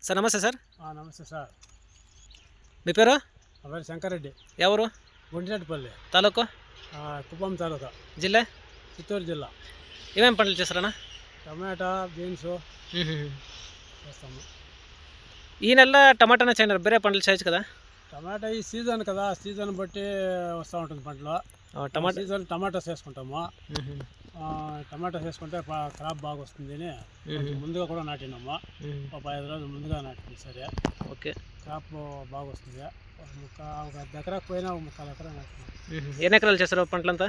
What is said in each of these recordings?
Sir నమస్తే sir. నమస్తే sir. మీ పేరు? నా పేరు శంకరెడ్డి. ఎవరు? గుంటిరెడ్డిపల్లి తాలూకు? కుప్పం తాలూకా, జిల్లా? చిత్తూరు జిల్లా. ఏమేమి పంటలు చేస్తారన్నా? టమాటా, బీన్స్ చేస్తాము. ఈ నెల టమాటానే చేయన్నారు, వేరే పంటలు చేయొచ్చు కదా? టమాటా ఈ సీజన్ కదా, సీజన్ బట్టి వస్తూ ఉంటుంది పంటలు. టమాటా సీజన్ టమాటాస్ వేసుకుంటాము. టమాటాస్ వేసుకుంటే క్రాప్ బాగా వస్తుంది అని ముందుగా కూడా నాటినాము. ఒక 5 రోజులు ముందుగా నాటింది. సరే, ఓకే. క్రాప్ బాగా వస్తుంది. ఒక 1 ఎకరాకు పోయినా 1/4 ఎకరా నాటినాము. ఎన్ని ఎకరాలు చేస్తారు పంటలంతా?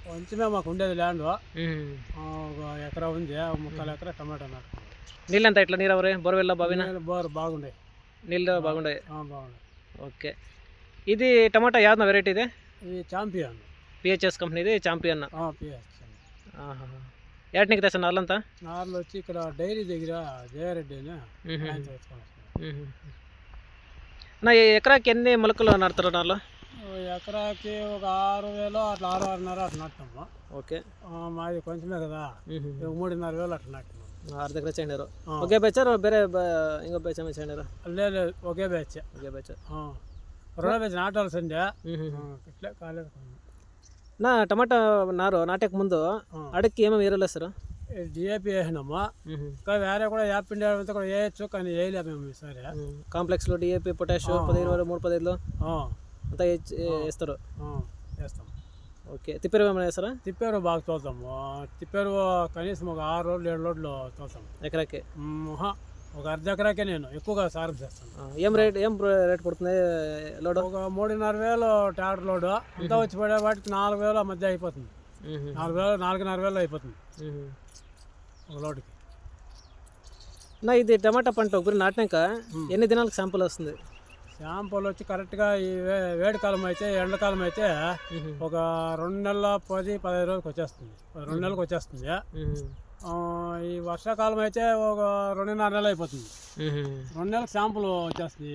కొంచెమే మాకు ఉండేది ల్యాండ్. 1 ఎకరా ఉంది. 1/4 ఎకరా టమాటా నాటుకున్నాం. నీళ్ళు ఎంత? ఇట్లా నీరు ఎవరు? బోర్వెల్ బావినా? బోర్ బాగుండే, నీళ్ళు బాగుండే. బాగుండే. ఓకే. ఇది టమాటా యాదన వెరైటీ ఇది? ఇది ఛాంపియన్, పిహెచ్ఎస్ కంపెనీది ఛాంపియన్. పిహెచ్. ఏటనికి తెస్తాను నార్లంతా? నార్లు వచ్చి ఇక్కడ డైరీ దగ్గర జయారెడ్డి అని ఆయన తెచ్చుకొని. నా ఎకరాకి ఎన్ని మొలకలు నాటుతారు నార్లు? ఎకరాకి ఒక 6,000 అట్లా 6,500 అట్లా నాటుతాము. ఓకే. మాది కొంచెమే కదా, 3,500 అట్లా నాటున్నాము. 6 దగ్గర చేయండారు. ఒకే బ్యాచ్ వేరే ఇంకో బ్యాచ్ ఏమైనా చేయండారు? లేదు, ఒకే బ్యాచ్. ఒకే బ్యాచ్. 2 బ్యాచ్ నాటాల్సిందే, ఇట్లా కాలేదు. నా టమాటా నాటక ముందు అడక్కి ఏమేమి ఎరువులు వేస్తారు? డిఏపి వేసినాము. ఇంకా వేరే కూడా యాప్ ఇండియా అంతా కూడా వేయచ్చు, కానీ వేయలేము మేము ఈసారి. కాంప్లెక్స్లో డిఏపి, పొటాష్ 15 3-15 అంతా వేస్తారు. వేస్తాం. ఓకే. తిప్పేరు ఏమైనా వేస్తారా? తిప్పేరు బాగా తోలుతాము. తిప్పేరు కనీసం ఒక 6 లోడ్లు 7 లోడ్లు తోలుతాము ఎకరాకి. ఒక 1/2 ఎకరాకే నేను ఎక్కువగా సారం చేస్తాను. ఏం రేట్ పడుతుంది లోడ్? ఒక 3,500 ట్రాక్టర్ లోడ్ అంతా వచ్చి పడే వాటికి 4,000 మధ్య అయిపోతుంది. 4,500 అయిపోతుంది ఒక లోడ్కి. నా ఇది టమాటా పంట ఒకరి నాటినాక ఎన్ని దినాలకు శాంపుల్ వస్తుంది? శాంపుల్ వచ్చి కరెక్ట్గా ఈ వేడి కాలం అయితే, ఎండాకాలం అయితే ఒక 2 నెలల 10-15 రోజులకు వచ్చేస్తుంది. 2 నెలలకు వచ్చేస్తుంది. ఈ వర్షాకాలం అయితే ఒక 2.5 నెలలు అయిపోతుంది. 2 నెలలకు శాంపుల్ వచ్చేస్తుంది.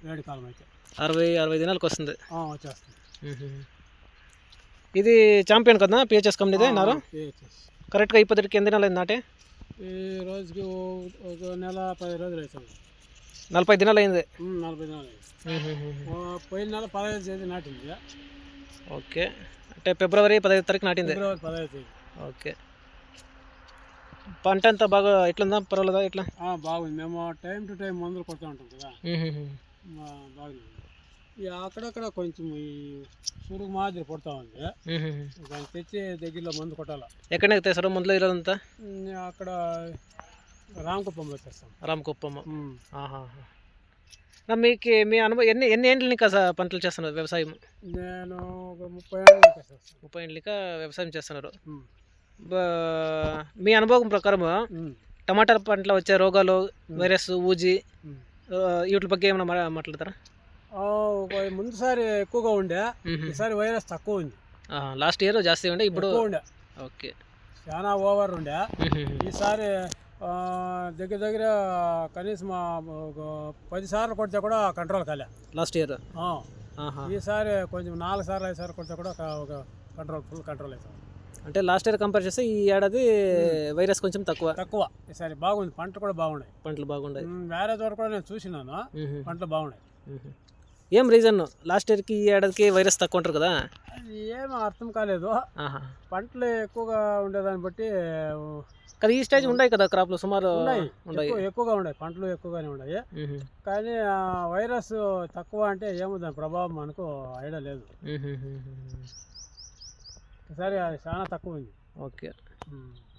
వేడి కాలం అయితే 60 దినాలకు వస్తుంది. వచ్చేస్తుంది. ఇది ఛాంపియన్ కదా, పిహెచ్ఎస్ కంపెనీదే నారు? కరెక్ట్గా ఇప్పటికి ఎన్ని దినాలు అయింది నాటే? ఈ రోజుకి ఒక నెల 10 రోజులు అవుతుంది. 40 దినాలు అయింది. 40 దినాలు అయింది. పోయిన నెల 15 తేదీ నాటింది. ఓకే. అంటే ఫిబ్రవరి 15 తారీఖు నాటింది. ఫిబ్రవరి 15 తేదీ. ఓకే. పంట అంతా బాగా ఎట్లుందా? పర్వాలేదా? ఎట్లా? బాగుంది. మేము టైం టు టైం మందులు కొడుతూ ఉంటాం కదా, బాగుంది. అక్కడక్కడ కొంచెం ఈ సురుగు మాదిరి పడుతూ ఉంది. దాన్ని తెచ్చి దగ్గరలో మందు కొట్టాలి. ఎక్కడ తెస్తారు మందులు ఇరంతా? అక్కడ రామకుప్పంలో తెస్తాం. రామకుప్పం. మీకు మీ అనుభవం ఎన్ని ఏండ్ల ఇంకా పంటలు చేస్తున్నారు వ్యవసాయం? నేను ఒక 30 ఏళ్ళ 30 ఏళ్ళ వ్యవసాయం చేస్తున్నారు. మీ అనుభవం ప్రకారం టమాటా పంటలో వచ్చే రోగాలు, వైరస్, ఊజీ, వీటి ಬಗ್ಗೆ ఏమైనా మాట్లాడతారా? ముందుసారి ఎక్కువగా ఉండే, ఈసారి వైరస్ తక్కువ ఉంది. లాస్ట్ ఇయర్ జాస్తి ఉండే, ఇప్పుడు ఉండే. ఓకే. చాలా ఓవర్ ఉండే. ఈసారి దగ్గర కనీసం ఒక 10 సార్లు కొడితే కూడా కంట్రోల్ కాలే లాస్ట్ ఇయర్. ఈసారి కొంచెం 4 సార్లు 5 సార్లు కొడితే కూడా ఒక ఫుల్ కంట్రోల్ అవుతుంది. అంటే లాస్ట్ ఇయర్ కంపేర్ చేస్తే ఈ ఏడాది వైరస్ కొంచెం తక్కువ. ఈసారి బాగుంది. పంటలు కూడా బాగున్నాయి. పంటలు బాగున్నాయి. వేరే చోట కూడా నేను చూసినాను, పంటలు బాగున్నాయి. ఏం రీజన్ లాస్ట్ ఇయర్కి ఈ ఏడాదికి వైరస్ తక్కువ ఉంటారు కదా? ఏమో అర్థం కాలేదు. పంటలు ఎక్కువగా ఉండేదాన్ని బట్టి కదా. ఈ స్టేజ్ ఉన్నాయి కదా క్రాప్లు సుమారు ఎక్కువగా ఉన్నాయి, పంటలు ఎక్కువగానే ఉన్నాయి. కానీ వైరస్ తక్కువ అంటే ఏమో దాని ప్రభావం మనకు ఐడియా లేదు. ఈసారి చాలా తక్కువ ఉంది. ఓకే.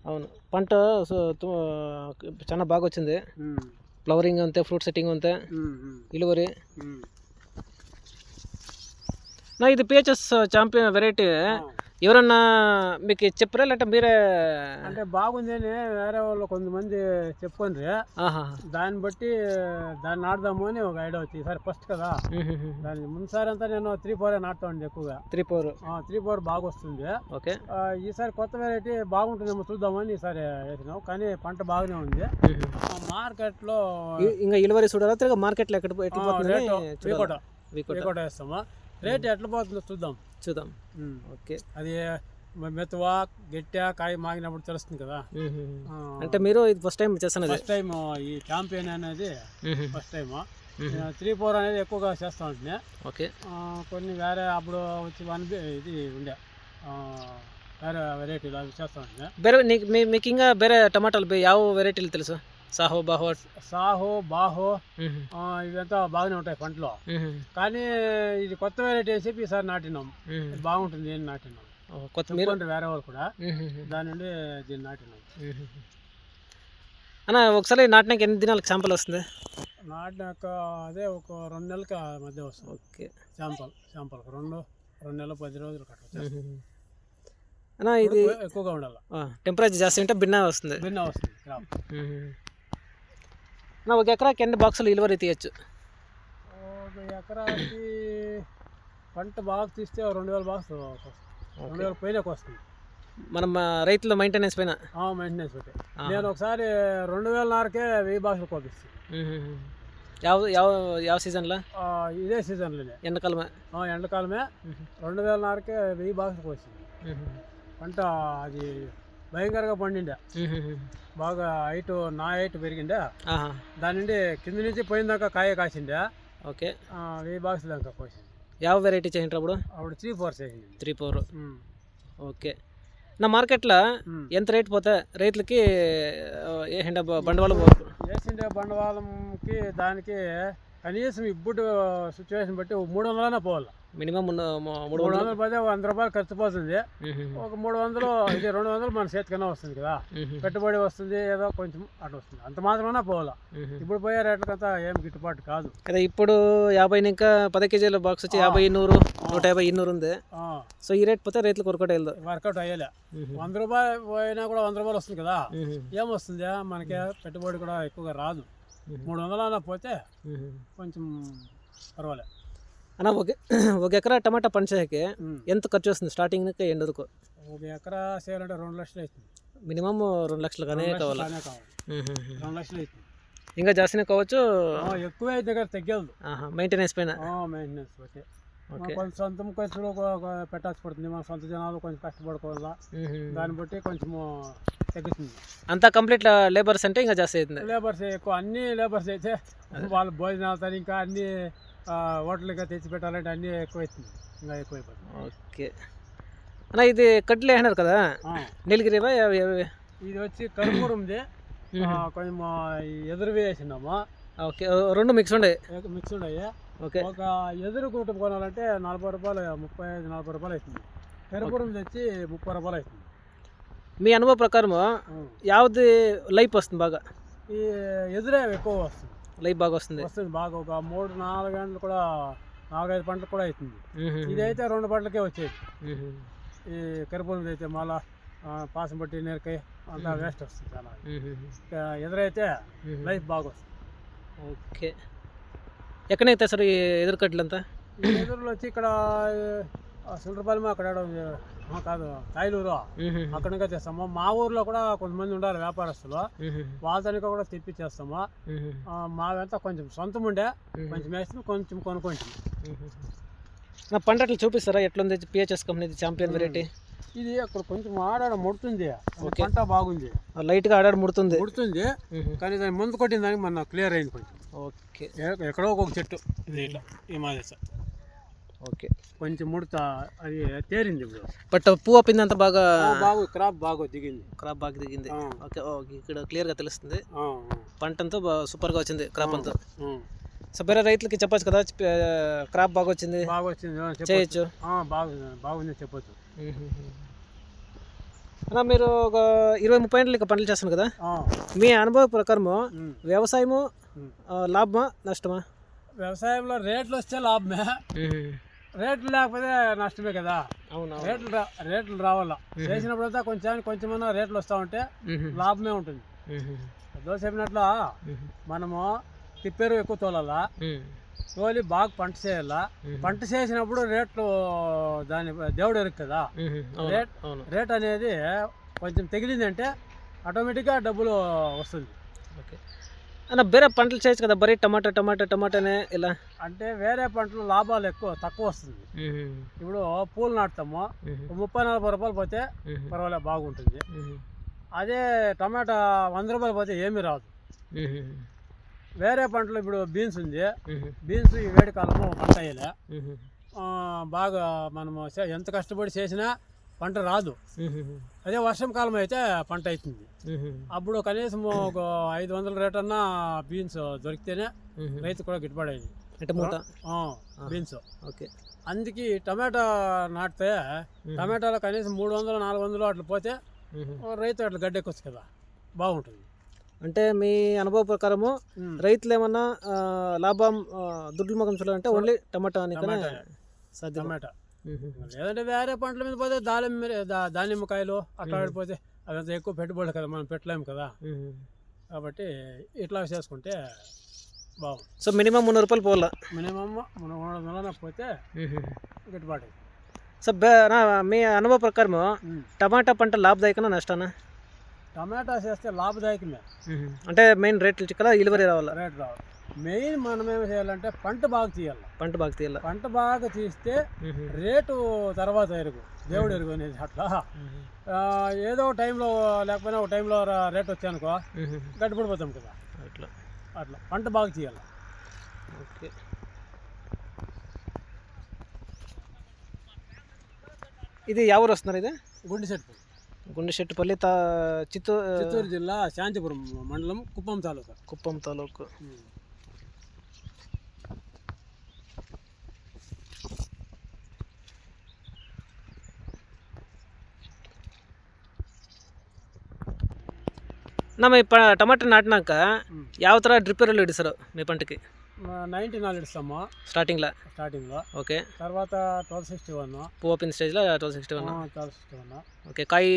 అవును, పంట చాలా బాగా వచ్చింది. ఫ్లవరింగ్ అంతే, ఫ్రూట్ సెట్టింగ్ అంతే, ఇలువరి. నా ఇది పిహెచ్ఎస్ ఛాంపియన్ వెరైటీ ఎవరన్నా మీకు చెప్పరా లేదంటే మీరే? అంటే బాగుంది అని వేరే వాళ్ళు కొంతమంది చెప్పుకుండ్రి. దాన్ని బట్టి దాన్ని నాటుదాము అని ఒక ఐడియా వచ్చింది. ఈసారి ఫస్ట్ కదా, దాని ముందుసారి అంతా నేను 3-4 నాటుతా ఉండే ఎక్కువగా. 3-4 బాగా వస్తుంది. ఓకే. ఈసారి కొత్త వెరైటీ బాగుంటుందేమో చూద్దామని ఈసారి వేసినాం. కానీ పంట బాగానే ఉంది. మార్కెట్లో ఇంకా ఇలువరి చూడాలా తిరిగి మార్కెట్లో ఎక్కడ వేస్తాము. రేట్ ఎట్లా పోతుందో చూద్దాం. ఓకే. అది మెతువా గట్టిగా కాయ మాగినప్పుడు తెలుస్తుంది కదా. అంటే మీరు ఇది ఫస్ట్ టైం చేస్తున్నది? ఫస్ట్ టైం ఈ క్యాంపెయిన్ అనేది ఫస్ట్ టైం. 3-4 అనేది ఎక్కువగా చేస్తూ ఉంటుంది. ఓకే. కొన్ని వేరే అప్పుడు వచ్చి ఇది ఉండే వేరే వెరైటీలు అవి చేస్తూ ఉంటుంది. ಬೇರೆ మీకు ఇంకా ಬೇರೆ టమాటాలు ಯಾವ వెరైటీలు తెలుసు? సాహో బాహో ఇవంతా బాగానే ఉంటాయి పంటలో. కానీ ఇది కొత్త వెరైటీ అని చెప్పి ఈసారి నాటినాం. బాగుంటుంది అని నాటినాం. కొత్తిమీర వేరే వాళ్ళు కూడా దాని నుండి దీన్ని నాటినాం. అన్న ఒకసారి నాటినాక ఎన్ని దినాలకు శాంపుల్ వస్తుంది? నాటినాక అదే ఒక 2 నెలలకి మధ్య వస్తుంది. ఓకే. శాంపుల్ 2 నెలలు 10 రోజులు కట్ట. అన్న ఇది ఎక్కువగా ఉండాలి. టెంపరేచర్ జాస్తి ఉంటే భిన్న వస్తుంది క్రాప్. అన్న ఒక ఎకరాకి ఎన్ని బాక్సులు ఇలువరి తీయచ్చు? ఒక ఎకరాకి పంట బాగా తీస్తే 2000 బాక్సులు 2000 పైనకి వస్తుంది. మనం రైతుల మెయింటెనెన్స్ పైన మెయింటెనెన్స్ పెట్టి నేను ఒకసారి 2004కే 1000 బాక్సులు కోపిస్తాను. ಯಾವ సీజన్లో? ఇదే సీజన్లోనే ఎండాకాలమే. 2004కే 1000 బాక్సులు కోసింది. పంట అది భయంకరంగా పండిండే. బాగా నా హైట్ పెరిగిండే. దాని నుండి కింద నుంచి పోయిన దాకా కాయ కాసిండే. ఓకే. 1000 బాక్సులు దాకా కోసింది. ಯಾವ వెరైటీ చేసిండ్రు అప్పుడు? 3-4 చేసింది. 3-4. ఓకే. నా మార్కెట్లో ఎంత రేట్ పోతే రైతులకి వేసిండే బండవాళం? వేసిండే బండవాళంకి దానికి కనీసం ఇప్పుడు సిచ్యువేషన్ బట్టి 300 పోవాలి. మినిమం 300 పోతే 100 రూపాయలు ఖర్చు పోతుంది. ఒక 300 ఇది 200 మన చేతికన్నా వస్తుంది కదా. పెట్టుబడి వస్తుంది, ఏదో కొంచెం అటు వస్తుంది, అంత మాత్రమే పోవాలా. ఇప్పుడు పోయే రేట్లకంతా ఏం గిట్టుబాటు కాదు కదా. ఇప్పుడు 50 ఇంకా 10 కేజీల బాక్స్ వచ్చి 50, 100, 150, 200 ఉంది. సో ఈ రేట్ పోతే రైతులకు వర్కౌట్ అయ్యేలే. 100 రూపాయలు పోయినా కూడా 100 రూపాయలు వస్తుంది కదా. ఏమొస్తుంది మనకి పెట్టుబడి కూడా ఎక్కువగా రాదు. 300 పోతే కొంచెం పర్వాలేదు. అన్న ఒక ఎకరా టమాటా పంట చేయకి ఎంత ఖర్చు వస్తుంది స్టార్టింగ్ నుంచి ఎండ్ వరకు? ఒక ఎకరా చేయాలంటే 2 లక్షలు అవుతుంది. మినిమం 2 లక్షలు కానీ కావాలి. 2 లక్షలు అవుతుంది. ఇంకా జాస్తినే కావచ్చు, ఎక్కువ అయితే దగ్గర తగ్గదు. మెయింటెనెన్స్ పైన. మెయింటెనెన్స్ బట్టి కొంచెం సొంతం ఖర్చులు పెట్టాల్సి పడుతుంది. మన సొంత జనాలు కొంచెం కష్టపడుకోవాలా. దాన్ని బట్టి కొంచెం తగ్గుతుంది. అంతా కంప్లీట్ లేబర్స్ అంటే ఇంకా జాస్తి అవుతుంది. లేబర్స్ ఎక్కువ, అన్ని లేబర్స్ అయితే వాళ్ళ భోజనాలు ఇంకా అన్ని హోటల్గా తెచ్చి పెట్టాలంటే అన్నీ ఎక్కువైతుంది, ఇంకా ఎక్కువైపోతుంది. ఓకే అన్న, ఇది కడ్లు వేసినారు కదా, నీలగిరివా? ఇది వచ్చి కర్పూరంది, కొంచెం ఎదురు వేసినాము. ఓకే, 2 మిక్స్ ఉన్నాయి. ఓకే. ఒక ఎదురు కూట కొనాలంటే 40 రూపాయలు, 35-40 రూపాయలు అవుతుంది. కర్పూరం తెచ్చి 30 రూపాయలు అవుతుంది. మీ అనుభవ ప్రకారం యావది లైఫ్ వస్తుంది బాగా? ఈ ఎదురే ఎక్కువ వస్తుంది. లైఫ్ బాగా వస్తుంది బాగా. ఒక 3-4 గంటలు కూడా 4-5 పంటలు కూడా అవుతుంది. ఇదైతే 2 పంటలకే వచ్చేది. ఈ కర్పూరం అయితే మళ్ళా పాసం బట్టి నేరకాయ అంతా వేస్ట్ వస్తుంది చాలా. ఎదురైతే లైఫ్ బాగా వస్తుంది. ఓకే. ఎక్కడైతే సార్ ఈ ఎదురు కట్టలంతా? ఎదురులో వచ్చి ఇక్కడ సుండ్రపాలెం, అక్కడ కాదు తాయిలూరు, అక్కడికే తెస్తాము. మా ఊర్లో కూడా కొంతమంది ఉండాలి వ్యాపారస్తులు, వాళ్ళతో కూడా తెప్పించేస్తాము. మావంతా కొంచెం సొంతం ఉండే, కొంచెం వేస్తాం, కొంచెం కొనుక్కుంటాం. నా పంట అట్లా చూపిస్తారా ఎట్లుంది? పిహెచ్ఎస్ కంపెనీ ఛాంపియన్ వెరైటీ ఇది. అక్కడ కొంచెం ఆడాడ ముడుతుంది, పంట బాగుంది, లైట్గా ఆడాడ ముడుతుంది, కానీ దాన్ని ముందు కొట్టిన దానికి మన క్లియర్ అయింది కొంచెం. ఓకే. ఎక్కడో ఒక చెట్టు ఇది ఇట్లా ఈ మాదేశ. ఓకే, కొంచెం ముడత అది తేరింది ఇప్పుడు. బట్ పువ్వు అప్పింది అంత బాగా క్రాప్ బాగా దిగింది. ఓకే, ఇక్కడ క్లియర్గా తెలుస్తుంది. పంట అంతా సూపర్గా వచ్చింది, క్రాప్ అంతా. సో వేరే రైతులకి చెప్పచ్చు కదా క్రాప్ బాగా వచ్చింది చేయొచ్చు? బాగుంది చెప్పచ్చు. అన్న, మీరు ఒక 20-30 ఏళ్ళకి పంటలు చేస్తాను కదా, మీ అనుభవ ప్రకారము వ్యవసాయము లాభమా నష్టమా? వ్యవసాయంలో రేట్లు వస్తే లాభమే, రేట్లు లేకపోతే నష్టమే కదా. అవును, రేట్లు రావాలా. చేసినప్పుడంతా కొంచెమన్నా రేట్లు వస్తూ ఉంటే లాభమే ఉంటుంది. దోశ చెప్పినట్లు మనము తిప్పేరు ఎక్కువ తోలాలా, తోలి బాగా పంట చేయాలా. పంట చేసినప్పుడు రేట్లు దాని దేవుడు ఎరుకు కదా. రేట్ అనేది కొంచెం తగిలిందంటే ఆటోమేటిక్గా డబ్బులు వస్తుంది. ఓకే. అన్న వేరే పంటలు చేయొచ్చు కదా, బరీ టమాటానే ఇలా. అంటే వేరే పంటలు లాభాలు తక్కువ వస్తుంది. ఇప్పుడు పూలు నాటుతాము, 30-40 రూపాయలు పోతే పర్వాలేదు, బాగుంటుంది. అదే టమాటా 100 రూపాయలు పోతే ఏమీ రాదు. వేరే పంటలు ఇప్పుడు బీన్స్ ఉంది, బీన్స్ ఈ వేడి కాలము పంట అయ్యేలే, బాగా మనము ఎంత కష్టపడి చేసినా పంట రాదు. అదే వర్షం కాలం అయితే పంట అవుతుంది. అప్పుడు కనీసం ఒక 500 రేట్ అన్నా బీన్స్ దొరికితేనే రైతు కూడా గిట్టుబడి అయింది బీన్స్. ఓకే, అందుకే టమాటా నాటితే టమాటాలో కనీసం 300-400 అట్లా పోతే రైతు అట్లా గడ్డెక్కొచ్చు కదా, బాగుంటుంది. అంటే మీ అనుభవ ప్రకారము రైతులు ఏమన్నా లాభం దుడ్లు ముఖం చూడాలంటే ఓన్లీ టమాటా టమాటా. లేదంటే వేరే పంటల మీద పోతే దానిమ్మకాయలు అట్లా పోతే అదంతా ఎక్కువ పెట్టుబడులు కదా, మనం పెట్టలేము కదా. కాబట్టి ఇట్లా చేసుకుంటే బాగుంది. సో మినిమం 300 రూపాయలు పోవాలా, మినిమం 300 పోతే గిట్టుబాటు. సో మీ అనుభవ ప్రకారము టమాటా పంట లాభదాయకనా నష్టానా? టమాటా చేస్తే లాభదాయకమే. అంటే మెయిన్ రేట్లు చిక్కలా, ఇలువరి రావాలా? రేట్ రావాలి. మెయిన్ మనం ఏం చేయాలంటే పంట బాగా తీయాలి. పంట బాగా తీస్తే రేటు తర్వాత ఎరుగు, దేవుడు ఎరుగు అనేది. అట్లా ఏదో టైంలో లేకపోయినా ఒక టైంలో రేట్ వచ్చానుకో గడ్డిపడిపోతాం కదా. అట్లా పంట బాగా తీయాలి. ఓకే, ఇది ఎవరు వస్తున్నారు? ఇది గుండెశెట్టుపల్లి చిత్తూరు జిల్లా శాంతిపురం మండలం కుప్పం తాలూకా. మీ టమాటా నాటినాక ಯಾವ ಥರ ಡ್ರಿಪ್ ఎరువులు ఇస్తారు మీ పంటకి? 94 ఇస్తాము స్టార్టింగ్లో. ఓకే, తర్వాత 1261, ఓపెన్ స్టేజ్లో 1261. ఓకే, కాయ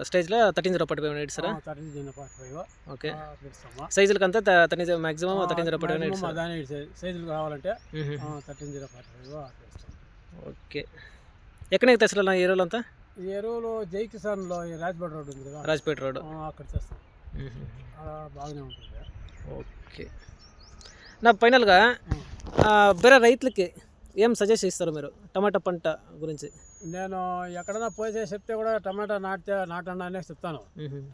స్టేజ్లో 1305 ఇస్తారా? 1305. ఓకే, సైజులకి అంతా మ్యాక్సిమం 1305 దాని సైజులు కావాలంటే 1305. ఓకే, ఎక్కడికి తెస్తారు ఈ ఎరువులు అంతా? ఈ ఎరువులు జై కిసాన్లో రాజ్పేట రోడ్ ఉంది కదా, రాజ్పేట రోడ్, అక్కడ చేస్తాం. బాగానే ఉంటుంది. ఓకే, నా ఫైనల్గా వేరే రైతులకి ఏం సజెస్ట్ చేస్తారు మీరు టమాటా పంట గురించి? నేను ఎక్కడైనా పోయి చెప్తే కూడా టమాటా నాటండి అనే చెప్తాను.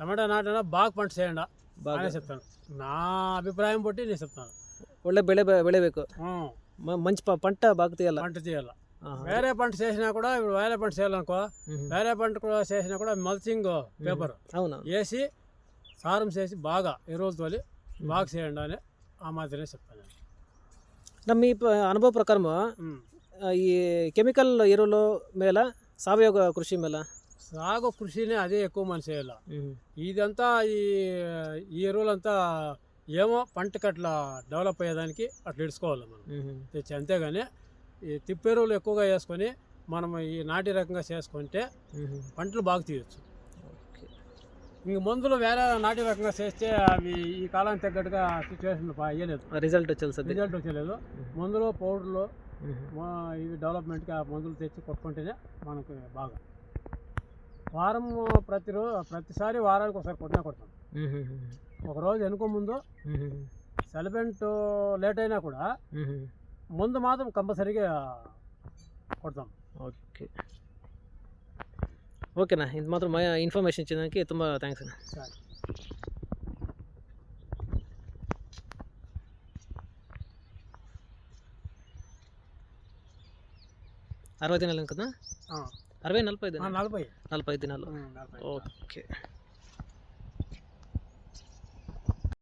టమాటా నాటండి, బాగా పంట చేయండి బాగానే చెప్తాను. నా అభిప్రాయం బట్టి నేను చెప్తాను. ఒళ్ళే ಬೆಳೆಬೇಕು, మంచి పంట బాగా తీయాలి. వేరే పంట చేసినా కూడా, ఇప్పుడు వేరే పంట చేయాలనుకో, వేరే పంట కూడా చేసినా కూడా మల్చింగ్ పేపర్ వేసి సారం చేసి బాగా ఎరువులతో బాగా చేయండి అని ఆ మాదిరినే చెప్తాను. మీ అనుభవ ప్రకారం ఈ కెమికల్ ఎరువులు మేళ, సావయవ కృషి మేళ? సాగు కృషినే అదే ఎక్కువ మంది చేయాలి. ఇదంతా ఈ ఎరువులంతా ఏమో పంటకి అట్లా డెవలప్ అయ్యేదానికి అట్లా ఇడుచుకోవాలి మనం తెచ్చి. అంతేగాని ఈ తిప్పెరువులు ఎక్కువగా వేసుకొని మనం ఈ నాటి రకంగా చేసుకుంటే పంటలు బాగా తీయచ్చు. ఇంక మందులు వేరే నాటి రకంగా చేస్తే అవి ఈ కాలానికి తగ్గట్టుగా సిచ్యువేషన్ అయ్యలేదు, రిజల్ట్ వచ్చలేదు. మందులు పౌడర్లు ఇవి డెవలప్మెంట్గా మందులు తెచ్చి కొట్టుకుంటేనే మనకు బాగా. ప్రతిసారి వారానికి ఒకసారి కొడతాం. ఒకరోజు వెనుక ముందు సెలబెంట్ లేట్ అయినా కూడా ముందు మాత్రం కంపల్సరీగా కొడతాం. ఓకేనా, ఇంత మాత్రం ఇన్ఫర్మేషన్ ఇచ్చేదానికి ತುಂಬ థ్యాంక్స్ అన్న. సరే. 60 దినాలు కదా? 60-45 దినాలు. 45 దినాలు. ఓకే.